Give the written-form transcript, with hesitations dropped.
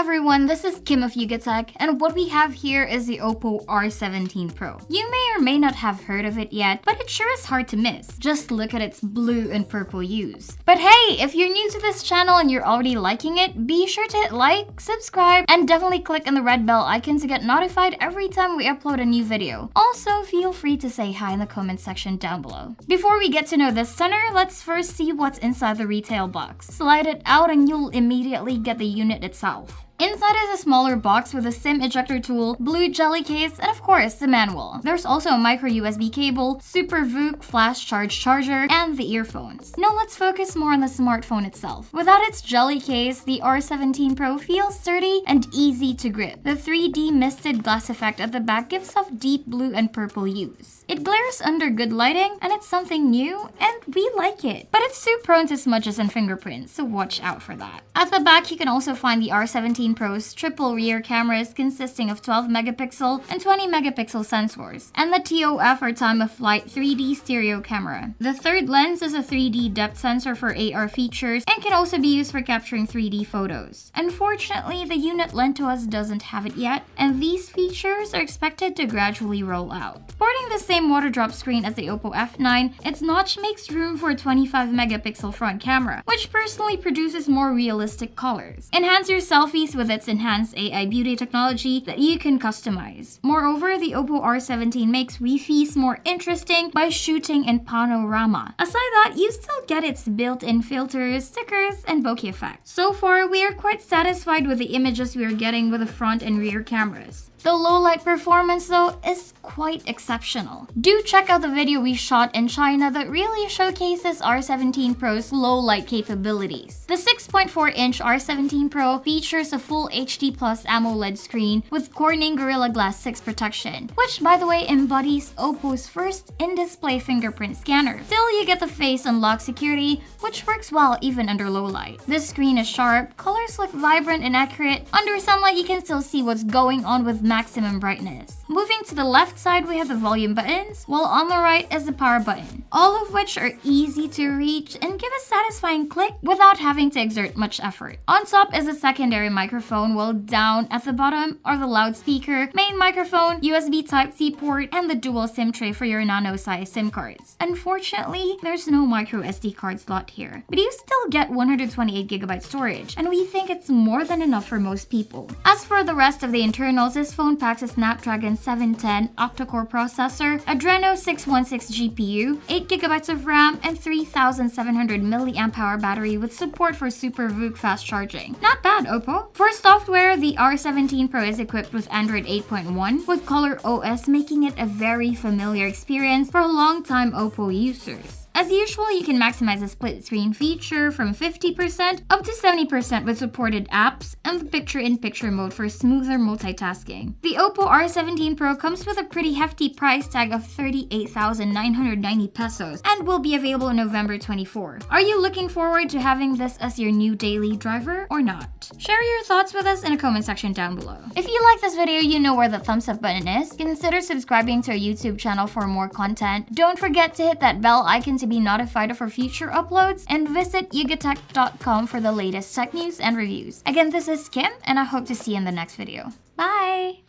everyone, this is Kim of YugaTech, and what we have here is the OPPO R17 Pro. You may or may not have heard of it yet, but it sure is hard to miss. Just look at its blue and purple hues. But hey, if you're new to this channel and you're already liking it, be sure to hit like, subscribe, and definitely click on the red bell icon to get notified every time we upload a new video. Also, feel free to say hi in the comment section down below. Before we get to know this center, let's first see what's inside the retail box. Slide it out and you'll immediately get the unit itself. Inside is a smaller box with a SIM ejector tool, blue jelly case, and of course, the manual. There's also a micro USB cable, Super VOOC flash charge charger, and the earphones. Now let's focus more on the smartphone itself. Without its jelly case, the R17 Pro feels sturdy and easy to grip. The 3D misted glass effect at the back gives off deep blue and purple hues. It glares under good lighting, and it's something new, and we like it. But it's too prone to smudges and fingerprints, so watch out for that. At the back, you can also find the R17 Pro's triple rear cameras consisting of 12 megapixel and 20 megapixel sensors, and the TOF or time of flight 3D stereo camera. The third lens is a 3D depth sensor for AR features and can also be used for capturing 3D photos. Unfortunately, the unit lent to us doesn't have it yet, and these features are expected to gradually roll out. Sporting the same water drop screen as the OPPO F9, its notch makes room for a 25 megapixel front camera, which personally produces more realistic colors. Enhance your selfies with its enhanced AI beauty technology that you can customize. Moreover, the OPPO R17 makes Wi-Fi's more interesting by shooting in panorama. Aside that, you still get its built-in filters, stickers, and bokeh effect. So far, we are quite satisfied with the images we are getting with the front and rear cameras. The low light performance though is quite exceptional. Do check out the video we shot in China that really showcases R17 Pro's low light capabilities. The 6.4-inch R17 Pro features a full HD Plus AMOLED screen with Corning Gorilla Glass 6 protection, which by the way embodies OPPO's first in-display fingerprint scanner. Still, you get the face unlock security, which works well even under low light. The screen is sharp, colors look vibrant and accurate. Under sunlight, you can still see what's going on with maximum brightness. Moving to the left side, we have the volume buttons, while on the right is the power button, all of which are easy to reach and give a satisfying click without having to exert much effort. On top is a secondary microphone, while down at the bottom are the loudspeaker, main microphone, USB Type-C port, and the dual SIM tray for your nano-size SIM cards. Unfortunately, there's no micro SD card slot here, but you still get 128GB storage, and we think it's more than enough for most people. As for the rest of the internals, this phone packs a Snapdragon 710 octa-core processor, Adreno 616 GPU, 8GB of RAM, and 3700 mAh battery with support for Super VOOC fast charging. Not bad, OPPO! For software, the R17 Pro is equipped with Android 8.1, with Color OS making it a very familiar experience for long-time OPPO users. As usual, you can maximize the split screen feature from 50% up to 70% with supported apps and the picture-in-picture mode for smoother multitasking. The OPPO R17 Pro comes with a pretty hefty price tag of 38,990 pesos and will be available in November 24. Are you looking forward to having this as your new daily driver or not? Share your thoughts with us in the comment section down below. If you like this video, you know where the thumbs up button is. Consider subscribing to our YouTube channel for more content. Don't forget to hit that bell icon to be notified of our future uploads, and visit YugaTech.com for the latest tech news and reviews. Again, this is Kim, and I hope to see you in the next video. Bye!